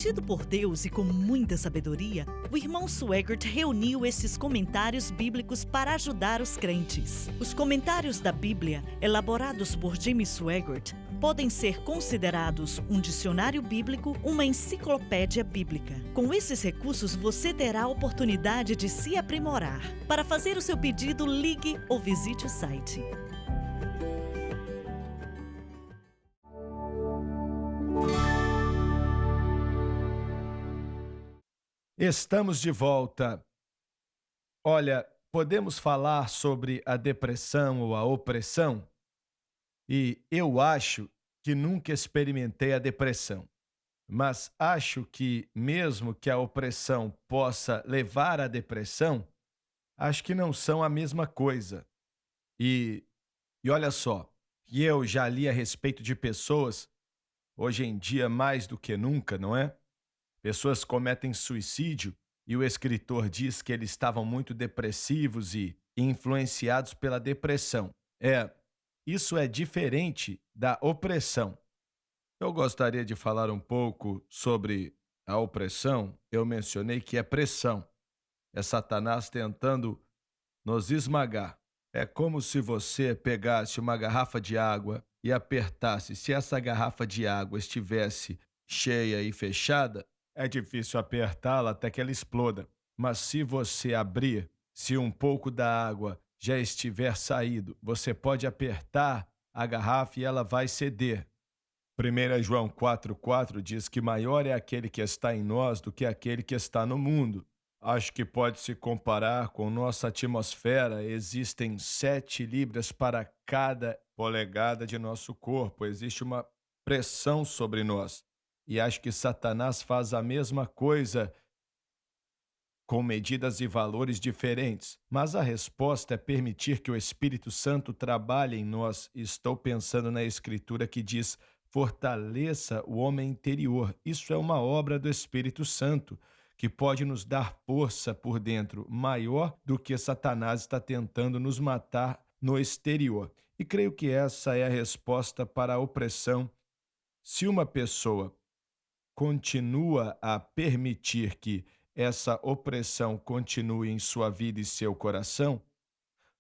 Tido por Deus e com muita sabedoria, o irmão Swaggart reuniu esses comentários bíblicos para ajudar os crentes. Os comentários da Bíblia, elaborados por James Swaggart, podem ser considerados um dicionário bíblico, uma enciclopédia bíblica. Com esses recursos, você terá a oportunidade de se aprimorar. Para fazer o seu pedido, ligue ou visite o site. Estamos de volta. Olha, podemos falar sobre a depressão ou a opressão? E eu acho que nunca experimentei a depressão, mas acho que, mesmo que a opressão possa levar à depressão, acho que não são a mesma coisa. E olha só, que eu já li a respeito de pessoas, hoje em dia mais do que nunca, não é? Pessoas cometem suicídio e o escritor diz que eles estavam muito depressivos e influenciados pela depressão. Isso é diferente da opressão. Eu gostaria de falar um pouco sobre a opressão. Eu mencionei que é pressão. É Satanás tentando nos esmagar. É como se você pegasse uma garrafa de água e apertasse. Se essa garrafa de água estivesse cheia e fechada, é difícil apertá-la até que ela exploda. Mas se você abrir, se um pouco da água já estiver saído, você pode apertar a garrafa e ela vai ceder. 1 João 4,4 diz que maior é aquele que está em nós do que aquele que está no mundo. Acho que pode se comparar com nossa atmosfera. Existem 7 libras para cada polegada de nosso corpo. Existe uma pressão sobre nós. E acho que Satanás faz a mesma coisa com medidas e valores diferentes. Mas a resposta é permitir que o Espírito Santo trabalhe em nós. Estou pensando na Escritura que diz: fortaleça o homem interior. Isso é uma obra do Espírito Santo, que pode nos dar força por dentro, maior do que Satanás está tentando nos matar no exterior. E creio que essa é a resposta para a opressão. Se uma pessoa continua a permitir que essa opressão continue em sua vida e seu coração,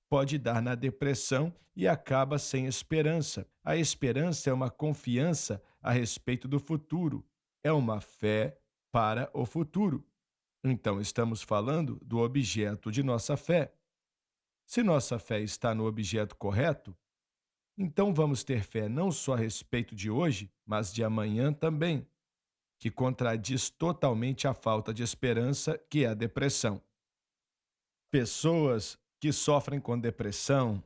pode dar na depressão e acaba sem esperança. A esperança é uma confiança a respeito do futuro, é uma fé para o futuro. Então, estamos falando do objeto de nossa fé. Se nossa fé está no objeto correto, então vamos ter fé não só a respeito de hoje, mas de amanhã também, que contradiz totalmente a falta de esperança, que é a depressão. Pessoas que sofrem com depressão,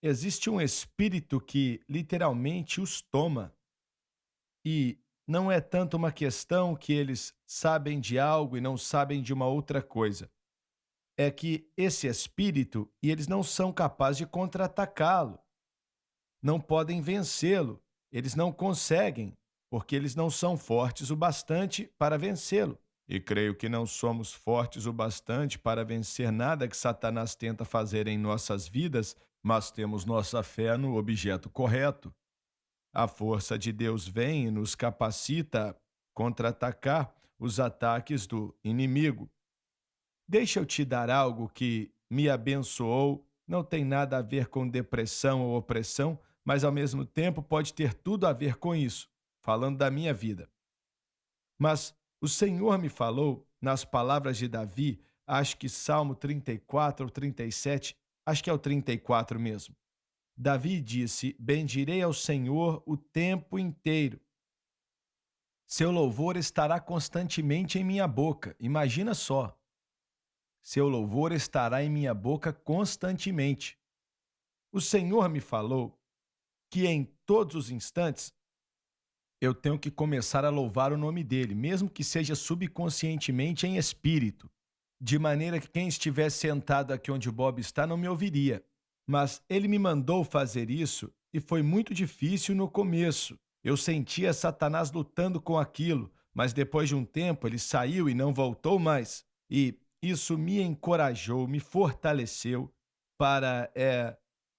existe um espírito que literalmente os toma. E não é tanto uma questão que eles sabem de algo e não sabem de uma outra coisa. É que esse espírito, e eles não são capazes de contra-atacá-lo, não podem vencê-lo, eles não conseguem, porque eles não são fortes o bastante para vencê-lo. E creio que não somos fortes o bastante para vencer nada que Satanás tenta fazer em nossas vidas, mas temos nossa fé no objeto correto. A força de Deus vem e nos capacita a contra-atacar os ataques do inimigo. Deixa eu te dar algo que me abençoou, não tem nada a ver com depressão ou opressão, mas ao mesmo tempo pode ter tudo a ver com isso, falando da minha vida. Mas o Senhor me falou, nas palavras de Davi, acho que Salmo 34 ou 37, acho que é o 34 mesmo. Davi disse: bendirei ao Senhor o tempo inteiro. Seu louvor estará constantemente em minha boca. Imagina só. Seu louvor estará em minha boca constantemente. O Senhor me falou que em todos os instantes eu tenho que começar a louvar o nome dele, mesmo que seja subconscientemente em espírito, de maneira que quem estiver sentado aqui onde o Bob está não me ouviria. Mas ele me mandou fazer isso e foi muito difícil no começo. Eu sentia Satanás lutando com aquilo, mas depois de um tempo ele saiu e não voltou mais. E isso me encorajou, me fortaleceu para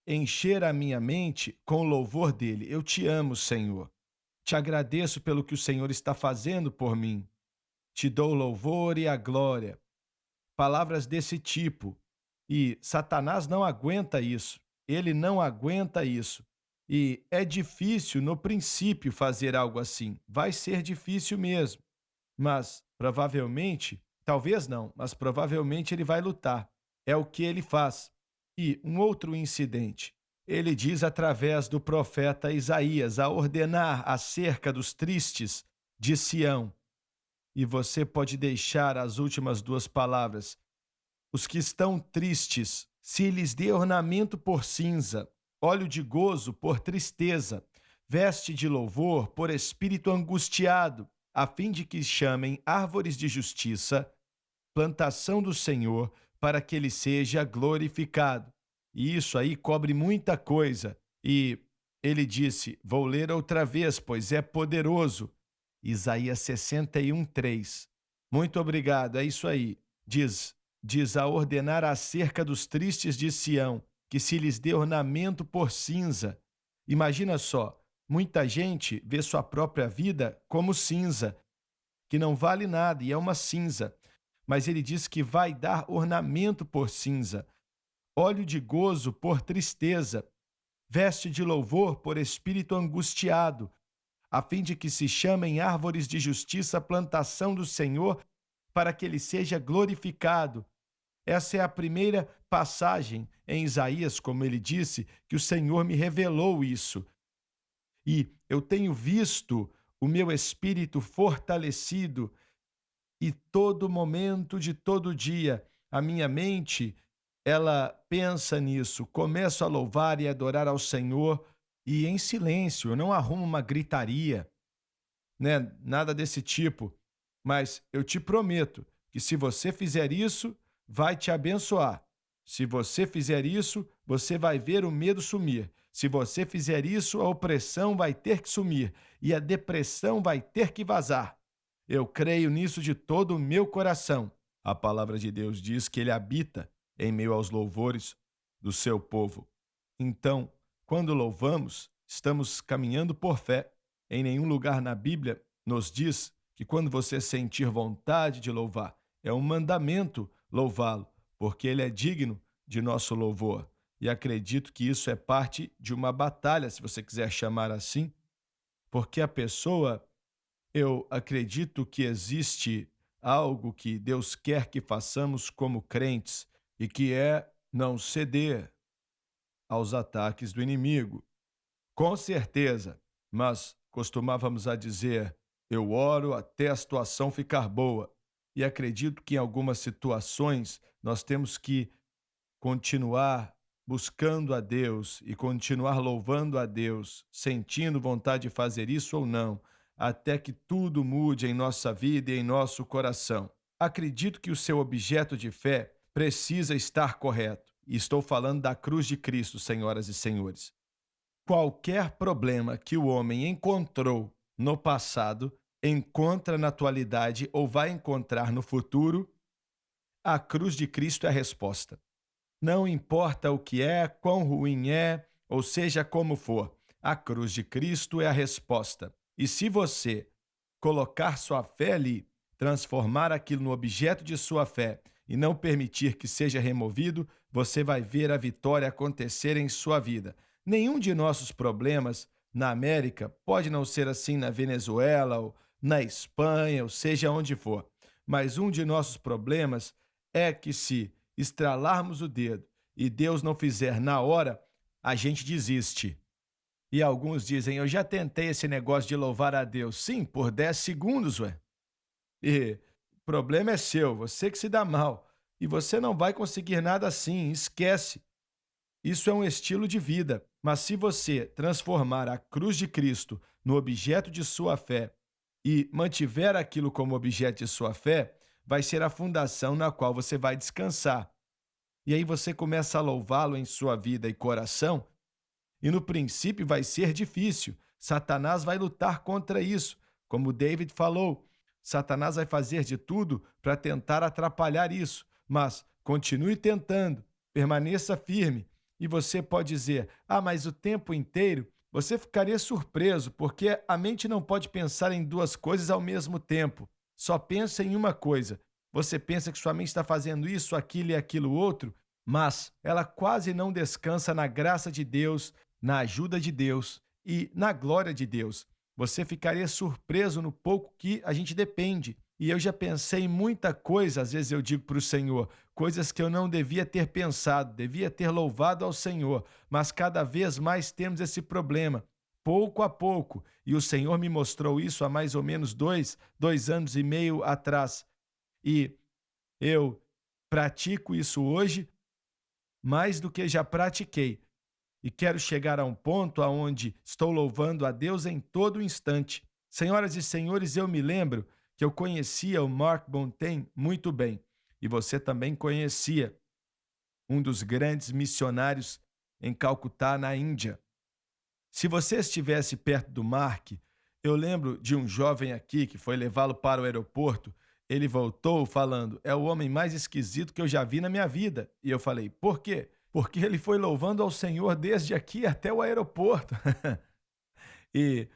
encher a minha mente com o louvor dele. Eu te amo, Senhor. Te agradeço pelo que o Senhor está fazendo por mim. Te dou louvor e a glória. Palavras desse tipo. E Satanás não aguenta isso. Ele não aguenta isso. E é difícil no princípio fazer algo assim. Vai ser difícil mesmo. Mas provavelmente, talvez não, mas provavelmente ele vai lutar. É o que ele faz. E um outro incidente. Ele diz através do profeta Isaías a ordenar acerca dos tristes de Sião. E você pode deixar as últimas duas palavras. Os que estão tristes, se lhes dê ornamento por cinza, óleo de gozo por tristeza, veste de louvor por espírito angustiado, a fim de que chamem árvores de justiça, plantação do Senhor, para que ele seja glorificado. E isso aí cobre muita coisa. E ele disse, vou ler outra vez, pois é poderoso. Isaías 61:3. Muito obrigado, é isso aí. Diz a ordenar acerca dos tristes de Sião, que se lhes dê ornamento por cinza. Imagina só, muita gente vê sua própria vida como cinza, que não vale nada e é uma cinza. Mas ele diz que vai dar ornamento por cinza, óleo de gozo por tristeza, veste de louvor por espírito angustiado, a fim de que se chamem árvores de justiça, plantação do Senhor, para que ele seja glorificado. Essa é a primeira passagem em Isaías, como ele disse, que o Senhor me revelou isso. E eu tenho visto o meu espírito fortalecido e todo momento de todo dia a minha mente, ela pensa nisso. Começo a louvar e adorar ao Senhor e em silêncio, eu não arrumo uma gritaria, né? Nada desse tipo. Mas eu te prometo que se você fizer isso, vai te abençoar. Se você fizer isso, você vai ver o medo sumir. Se você fizer isso, a opressão vai ter que sumir e a depressão vai ter que vazar. Eu creio nisso de todo o meu coração. A palavra de Deus diz que ele habita em meio aos louvores do seu povo. Então, quando louvamos, estamos caminhando por fé. Em nenhum lugar na Bíblia nos diz que quando você sentir vontade de louvar, é um mandamento louvá-lo, porque ele é digno de nosso louvor. E acredito que isso é parte de uma batalha, se você quiser chamar assim, porque a pessoa, eu acredito que existe algo que Deus quer que façamos como crentes e que é não ceder aos ataques do inimigo. Com certeza, mas costumávamos a dizer, eu oro até a situação ficar boa. E acredito que em algumas situações nós temos que continuar buscando a Deus e continuar louvando a Deus, sentindo vontade de fazer isso ou não, até que tudo mude em nossa vida e em nosso coração. Acredito que o seu objeto de fé precisa estar correto. E estou falando da cruz de Cristo, senhoras e senhores. Qualquer problema que o homem encontrou no passado, encontra na atualidade ou vai encontrar no futuro, a cruz de Cristo é a resposta. Não importa o que é, quão ruim é, ou seja como for, a cruz de Cristo é a resposta. E se você colocar sua fé ali, transformar aquilo no objeto de sua fé e não permitir que seja removido, você vai ver a vitória acontecer em sua vida. Nenhum de nossos problemas na América pode não ser assim na Venezuela ou na Espanha, ou seja onde for. Mas um de nossos problemas é que se estralarmos o dedo e Deus não fizer na hora, a gente desiste. E alguns dizem, eu já tentei esse negócio de louvar a Deus. Sim, por 10 segundos, ué. E o problema é seu, você que se dá mal. E você não vai conseguir nada assim, esquece. Isso é um estilo de vida, mas se você transformar a cruz de Cristo no objeto de sua fé e mantiver aquilo como objeto de sua fé, vai ser a fundação na qual você vai descansar. E aí você começa a louvá-lo em sua vida e coração, e no princípio vai ser difícil. Satanás vai lutar contra isso. Como David falou, Satanás vai fazer de tudo para tentar atrapalhar isso, mas continue tentando, permaneça firme. E você pode dizer, mas o tempo inteiro Você ficaria surpreso, porque a mente não pode pensar em duas coisas ao mesmo tempo. Só pensa em uma coisa. Você pensa que sua mente está fazendo isso, aquilo e aquilo outro, mas ela quase não descansa na graça de Deus, na ajuda de Deus e na glória de Deus. Você ficaria surpreso no pouco que a gente depende. E eu já pensei em muita coisa, às vezes eu digo para o Senhor, coisas que eu não devia ter pensado, devia ter louvado ao Senhor, mas cada vez mais temos esse problema, pouco a pouco. E o Senhor me mostrou isso há mais ou menos dois anos e meio atrás. E eu pratico isso hoje mais do que já pratiquei. E quero chegar a um ponto aonde estou louvando a Deus em todo instante. Senhoras e senhores, eu me lembro que eu conhecia o Mark Bontemps muito bem. E você também conhecia um dos grandes missionários em Calcutá, na Índia. Se você estivesse perto do Mark, eu lembro de um jovem aqui que foi levá-lo para o aeroporto. Ele voltou falando, é o homem mais esquisito que eu já vi na minha vida. E eu falei, por quê? Porque ele foi louvando ao Senhor desde aqui até o aeroporto. E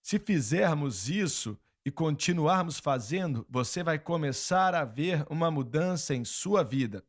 se fizermos isso e continuarmos fazendo, você vai começar a ver uma mudança em sua vida.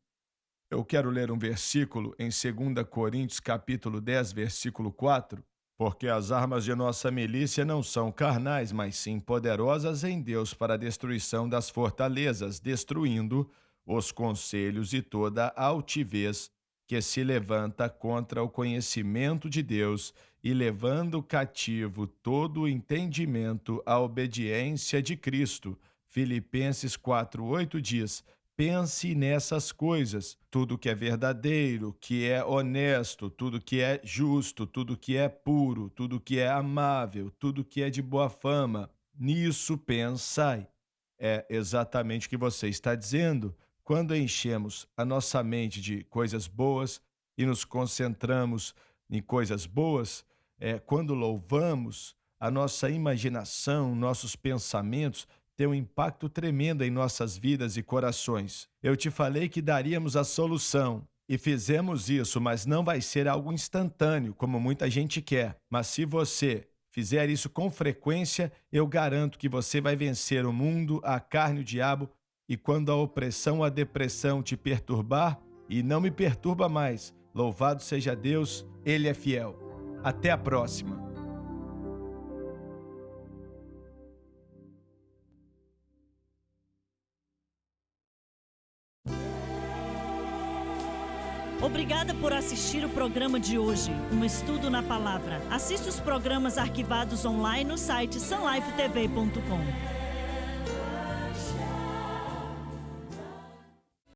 Eu quero ler um versículo em 2 Coríntios, capítulo 10, versículo 4. Porque as armas de nossa milícia não são carnais, mas sim poderosas em Deus para a destruição das fortalezas, destruindo os conselhos e toda a altivez que se levanta contra o conhecimento de Deus e levando cativo todo o entendimento à obediência de Cristo. Filipenses 4:8 diz: pense nessas coisas, tudo que é verdadeiro, que é honesto, tudo que é justo, tudo que é puro, tudo que é amável, tudo que é de boa fama, nisso pensai. É exatamente o que você está dizendo. Quando enchemos a nossa mente de coisas boas e nos concentramos em coisas boas, quando louvamos, a nossa imaginação, nossos pensamentos têm um impacto tremendo em nossas vidas e corações. Eu te falei que daríamos a solução e fizemos isso, mas não vai ser algo instantâneo, como muita gente quer. Mas se você fizer isso com frequência, eu garanto que você vai vencer o mundo, a carne e o diabo. E quando a opressão, a depressão te perturbar, e não me perturba mais, louvado seja Deus, Ele é fiel. Até a próxima. Obrigada por assistir o programa de hoje, um estudo na palavra. Assista os programas arquivados online no site sunlifetv.com.